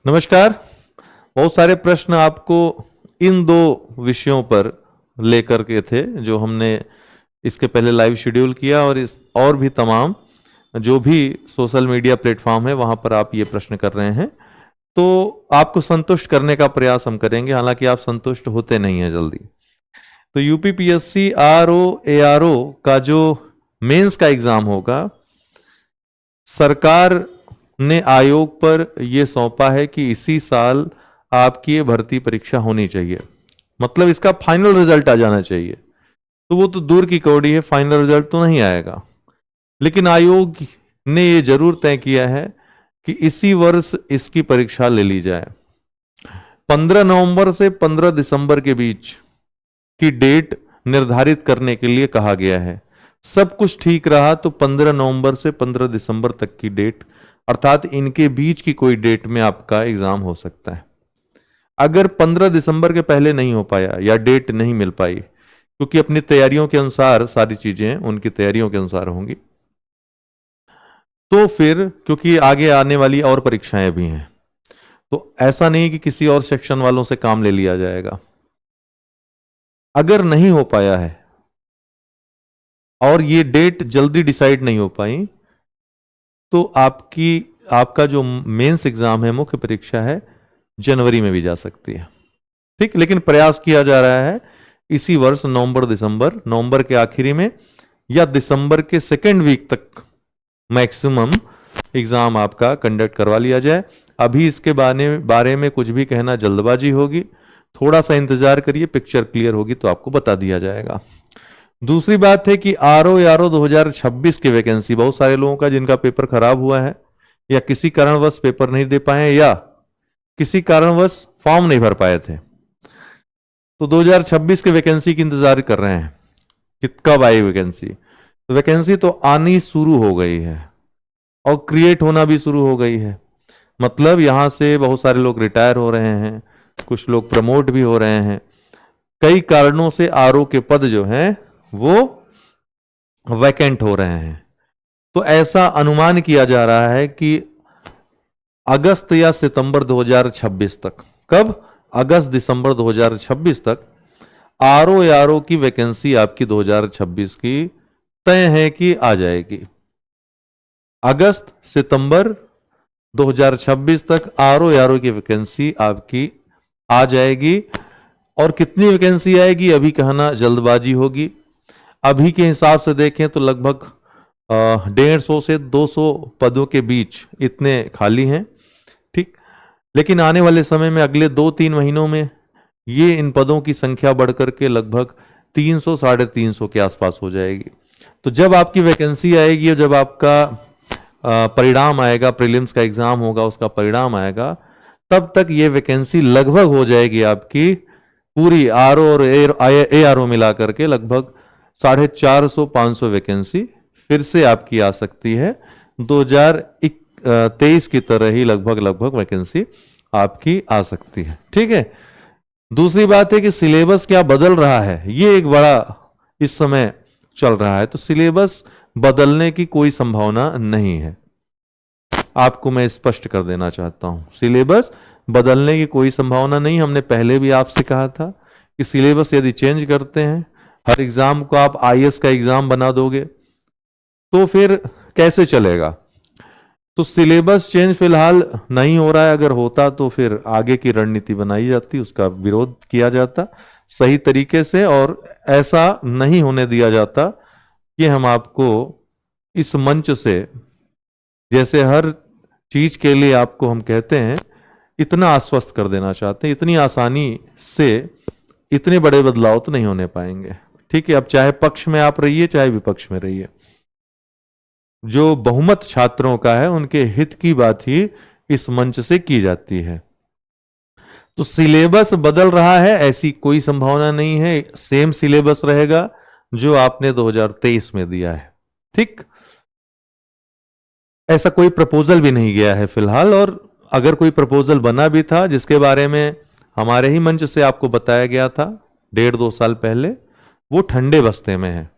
नमस्कार। बहुत सारे प्रश्न आपको इन दो विषयों पर लेकर के थे जो हमने इसके पहले लाइव शेड्यूल किया, और इस और भी तमाम जो भी सोशल मीडिया प्लेटफॉर्म है वहां पर आप ये प्रश्न कर रहे हैं, तो आपको संतुष्ट करने का प्रयास हम करेंगे। हालांकि आप संतुष्ट होते नहीं हैं जल्दी। तो यूपीपीएससी आरओ एआरओ का जो मेंस का एग्जाम होगा, सरकार ने आयोग पर यह सौंपा है कि इसी साल आपकी ये भर्ती परीक्षा होनी चाहिए। मतलब इसका फाइनल रिजल्ट आ जाना चाहिए। तो वो तो दूर की कौड़ी है, फाइनल रिजल्ट तो नहीं आएगा, लेकिन आयोग ने ये जरूर तय किया है कि इसी वर्ष इसकी परीक्षा ले ली जाए। 15 नवंबर से 15 दिसंबर के बीच की डेट निर्धारित करने के लिए कहा गया है। सब कुछ ठीक रहा तो 15 नवंबर से 15 दिसंबर तक की डेट, अर्थात इनके बीच की कोई डेट में आपका एग्जाम हो सकता है। अगर 15 दिसंबर के पहले नहीं हो पाया या डेट नहीं मिल पाई, क्योंकि अपनी तैयारियों के अनुसार सारी चीजें उनकी तैयारियों के अनुसार होंगी, तो फिर क्योंकि आगे आने वाली और परीक्षाएं भी हैं, तो ऐसा नहीं कि किसी और सेक्शन वालों से काम ले लिया जाएगा। अगर नहीं हो पाया है और ये डेट जल्दी डिसाइड नहीं हो पाई, तो आपका जो मेंस एग्जाम है, मुख्य परीक्षा है, जनवरी में भी जा सकती है। ठीक, लेकिन प्रयास किया जा रहा है इसी वर्ष नवंबर के आखिरी में या दिसंबर के सेकेंड वीक तक मैक्सिमम एग्जाम आपका कंडक्ट करवा लिया जाए। अभी इसके बारे में कुछ भी कहना जल्दबाजी होगी। थोड़ा सा इंतजार करिए, पिक्चर क्लियर होगी तो आपको बता दिया जाएगा। दूसरी बात है कि आरओ 2026 की वैकेंसी, बहुत सारे लोगों का जिनका पेपर खराब हुआ है या किसी कारणवश पेपर नहीं दे पाए या किसी कारणवश फॉर्म नहीं भर पाए थे, तो 2026 के वैकेंसी की इंतजार कर रहे हैं कि कब आई वैकेंसी। तो वैकेंसी तो आनी शुरू हो गई है और क्रिएट होना भी शुरू हो गई है। मतलब यहां से बहुत सारे लोग रिटायर हो रहे हैं, कुछ लोग प्रमोट भी हो रहे हैं। कई कारणों से आरओ के पद जो हैं वो वैकेंट हो रहे हैं। तो ऐसा अनुमान किया जा रहा है कि अगस्त या सितंबर 2026 तक, कब? अगस्त दिसंबर 2026 तक आरओ एआरओ की वैकेंसी आपकी 2026 की तय है कि आ जाएगी। अगस्त सितंबर 2026 तक आरओ एआरओ की वैकेंसी आपकी आ जाएगी। और कितनी वैकेंसी आएगी अभी कहना जल्दबाजी होगी। अभी के हिसाब से देखें तो लगभग 150 से 200 पदों के बीच इतने खाली हैं। ठीक, लेकिन आने वाले समय में अगले 2-3 महीनों में ये इन पदों की संख्या बढ़कर के लगभग 300 350 के आसपास हो जाएगी। तो जब आपकी वैकेंसी आएगी और जब आपका परिणाम आएगा, प्रीलिम्स का एग्जाम होगा, उसका परिणाम आएगा, तब तक ये वैकेंसी लगभग हो जाएगी आपकी पूरी आरओ और एआरओ मिलाकर के लगभग 450-500 वैकेंसी फिर से आपकी आ सकती है। 2023 की तरह ही लगभग वैकेंसी आपकी आ सकती है। ठीक है। दूसरी बात है कि सिलेबस क्या बदल रहा है, ये एक बड़ा इस समय चल रहा है। तो सिलेबस बदलने की कोई संभावना नहीं है, आपको मैं स्पष्ट कर देना चाहता हूं। सिलेबस बदलने की कोई संभावना नहीं। हमने पहले भी आपसे कहा था कि सिलेबस यदि चेंज करते हैं, हर एग्जाम को आप आईएएस का एग्जाम बना दोगे तो फिर कैसे चलेगा। तो सिलेबस चेंज फिलहाल नहीं हो रहा है। अगर होता तो फिर आगे की रणनीति बनाई जाती, उसका विरोध किया जाता सही तरीके से, और ऐसा नहीं होने दिया जाता कि हम आपको इस मंच से, जैसे हर चीज के लिए आपको हम कहते हैं, इतना आश्वस्त कर देना चाहते हैं। इतनी आसानी से इतने बड़े बदलाव तो नहीं होने पाएंगे। ठीक है। अब चाहे पक्ष में आप रहिए चाहे विपक्ष में रहिए, जो बहुमत छात्रों का है उनके हित की बात ही इस मंच से की जाती है। तो सिलेबस बदल रहा है ऐसी कोई संभावना नहीं है। सेम सिलेबस रहेगा जो आपने 2023 में दिया है। ठीक, ऐसा कोई प्रपोजल भी नहीं गया है फिलहाल। और अगर कोई प्रपोजल बना भी था जिसके बारे में हमारे ही मंच से आपको बताया गया था 1.5-2 साल पहले, वो ठंडे बस्ते में है।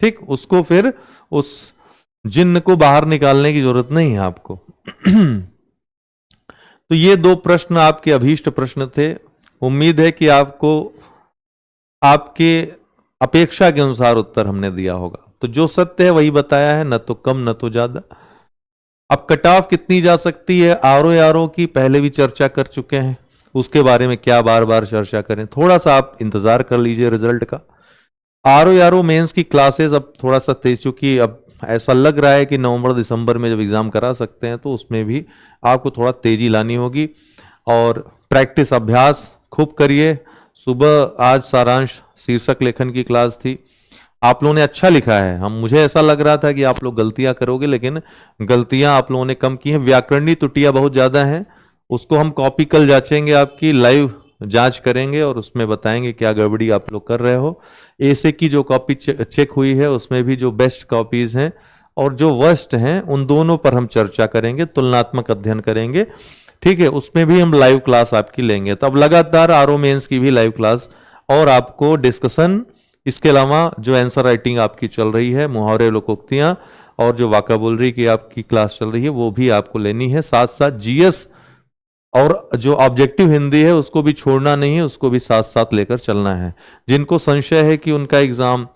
ठीक, उसको फिर उस जिन्न को बाहर निकालने की जरूरत नहीं है आपको। तो ये दो प्रश्न आपके अभीष्ट प्रश्न थे। उम्मीद है कि आपको आपके अपेक्षा के अनुसार उत्तर हमने दिया होगा। तो जो सत्य है वही बताया है, न तो कम न तो ज्यादा। अब कट ऑफ कितनी जा सकती है आरओ की पहले भी चर्चा कर चुके हैं, उसके बारे में क्या बार बार चर्चा करें, थोड़ा सा आप इंतजार कर लीजिए रिजल्ट का। आरओ मेंस की क्लासेस अब थोड़ा सा तेज, चूंकि अब ऐसा लग रहा है कि नवंबर दिसंबर में जब एग्जाम करा सकते हैं तो उसमें भी आपको थोड़ा तेजी लानी होगी। और प्रैक्टिस अभ्यास खूब करिए। सुबह आज सारांश शीर्षक लेखन की क्लास थी, आप लोगों ने अच्छा लिखा है। मुझे ऐसा लग रहा था कि आप लोग गलतियां करोगे, लेकिन गलतियां आप लोगों ने कम की हैं। व्याकरणीय त्रुटियां बहुत ज्यादा हैं, उसको हम कॉपी कल जांचेंगे, आपकी लाइव जांच करेंगे और उसमें बताएंगे क्या गड़बड़ी आप लोग कर रहे हो। ऐसे की जो कॉपी चेक हुई है उसमें भी जो बेस्ट कॉपीज हैं और जो वर्स्ट हैं उन दोनों पर हम चर्चा करेंगे, तुलनात्मक अध्ययन करेंगे, ठीक है। उसमें भी हम लाइव क्लास आपकी लेंगे। तो अब लगातार आरओ मेंस की भी लाइव क्लास और आपको डिस्कशन, इसके अलावा जो आंसर राइटिंग आपकी चल रही है, मुहावरे लोकोक्तियां और जो वाकाबुलरी की आपकी क्लास चल रही है वो भी आपको लेनी है। साथ साथ जीएस और जो ऑब्जेक्टिव हिंदी है उसको भी छोड़ना नहीं है, उसको भी साथ साथ लेकर चलना है। जिनको संशय है कि उनका एग्जाम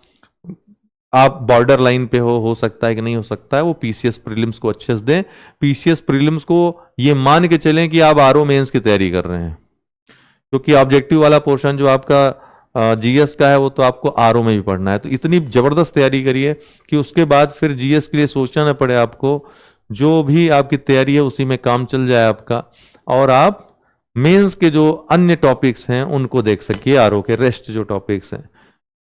आप बॉर्डर लाइन पे हो सकता है कि नहीं हो सकता है, वो पीसीएस प्रीलिम्स को अच्छे से दें। पीसीएस प्रीलिम्स को ये मान के चलें कि आप आरओ मेंस की तैयारी कर रहे हैं, क्योंकि ऑब्जेक्टिव वाला पोर्शन जो आपका जीएस का है वो तो आपको आरओ में भी पढ़ना है। तो इतनी जबरदस्त तैयारी करिए कि उसके बाद फिर जीएस के लिए सोचना ना पड़े आपको, जो भी आपकी तैयारी है उसी में काम चल जाए आपका, और आप मेंस के जो अन्य टॉपिक्स हैं उनको देख सकिए, आरओ के रेस्ट जो टॉपिक्स हैं।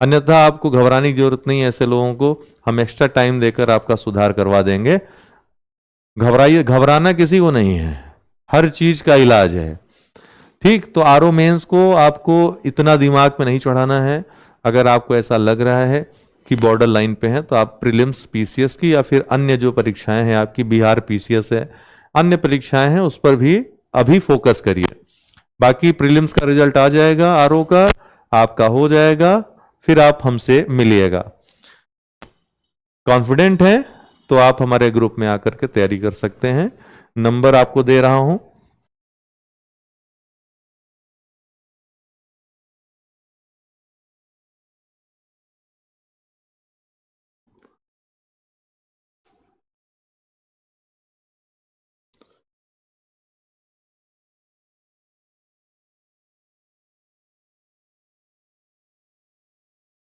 अन्यथा आपको घबराने की जरूरत नहीं है, ऐसे लोगों को हम एक्स्ट्रा टाइम देकर आपका सुधार करवा देंगे। घबराइए, घबराना किसी को नहीं है, हर चीज का इलाज है, ठीक। तो आरओ मेंस को आपको इतना दिमाग में नहीं चढ़ाना है। अगर आपको ऐसा लग रहा है कि बॉर्डर लाइन पे है तो आप प्रीलिम्स पीसीएस की या फिर अन्य जो परीक्षाएं हैं आपकी, बिहार पीसीएस है, अन्य परीक्षाएं हैं, उस पर भी अभी फोकस करिए। बाकी प्रीलिम्स का रिजल्ट आ जाएगा, आरओ का आपका हो जाएगा, फिर आप हमसे मिलिएगा। कॉन्फिडेंट हैं तो आप हमारे ग्रुप में आकर के तैयारी कर सकते हैं। नंबर आपको दे रहा हूं,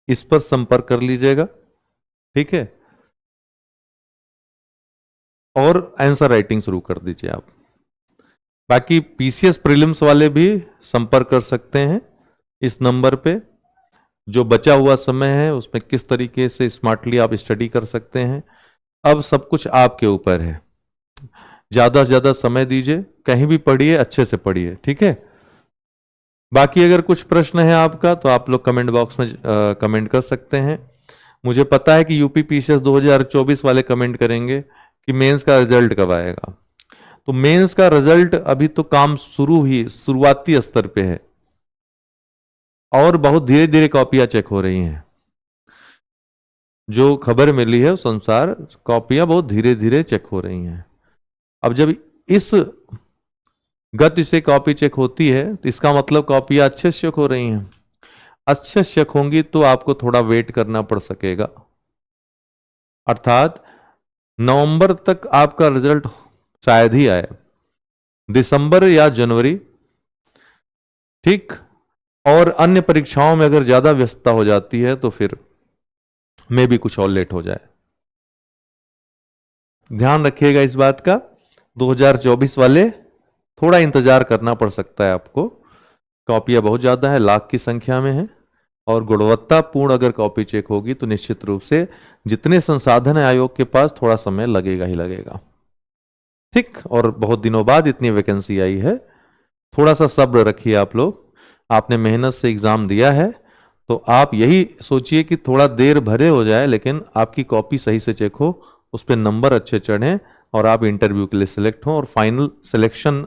इस पर संपर्क कर लीजिएगा, ठीक है। और आंसर राइटिंग शुरू कर दीजिए आप। बाकी पीसीएस प्रीलिम्स वाले भी संपर्क कर सकते हैं इस नंबर पे। जो बचा हुआ समय है उसमें किस तरीके से स्मार्टली आप स्टडी कर सकते हैं, अब सब कुछ आपके ऊपर है। ज्यादा से ज्यादा समय दीजिए, कहीं भी पढ़िए, अच्छे से पढ़िए, ठीक है। बाकी अगर कुछ प्रश्न है आपका तो आप लोग कमेंट बॉक्स में कमेंट कर सकते हैं। मुझे पता है कि यूपी पीसीएस 2024 वाले कमेंट करेंगे कि मेंस का रिजल्ट कब आएगा। तो मेंस का रिजल्ट अभी तो काम शुरुआती स्तर पे है और बहुत धीरे धीरे कॉपियां चेक हो रही हैं। जो खबर मिली है उस अनुसार कॉपियां बहुत धीरे धीरे चेक हो रही हैं। अब जब इस गति से कॉपी चेक होती है तो इसका मतलब कॉपियां अच्छे से चेक हो रही हैं। अच्छे से चेक होंगी तो आपको थोड़ा वेट करना पड़ सकेगा, अर्थात नवंबर तक आपका रिजल्ट शायद ही आए, दिसंबर या जनवरी, ठीक। और अन्य परीक्षाओं में अगर ज्यादा व्यस्तता हो जाती है तो फिर में भी कुछ और लेट हो जाए। ध्यान रखिएगा इस बात का। 2024 वाले थोड़ा इंतजार करना पड़ सकता है आपको, कॉपियां बहुत ज्यादा है, लाख की संख्या में है, और गुणवत्तापूर्ण अगर कॉपी चेक होगी तो निश्चित रूप से जितने संसाधन है आयोग के पास, थोड़ा समय लगेगा ही लगेगा, ठीक। और बहुत दिनों बाद इतनी वैकेंसी आई है, थोड़ा सा सब्र रखिए आप लोग। आपने मेहनत से एग्जाम दिया है तो आप यही सोचिए कि थोड़ा देर भरे हो जाए लेकिन आपकी कॉपी सही से चेक हो, उस पर नंबर अच्छे चढ़ें और आप इंटरव्यू के लिए सिलेक्ट हों और फाइनल सिलेक्शन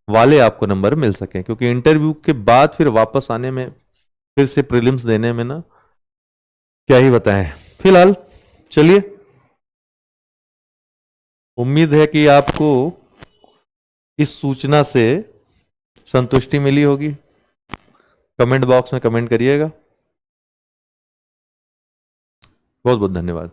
वाले आपको नंबर मिल सकें। क्योंकि इंटरव्यू के बाद फिर वापस आने में, फिर से प्रीलिम्स देने में ना, क्या ही बताएं। फिलहाल चलिए, उम्मीद है कि आपको इस सूचना से संतुष्टि मिली होगी। कमेंट बॉक्स में कमेंट करिएगा। बहुत बहुत धन्यवाद।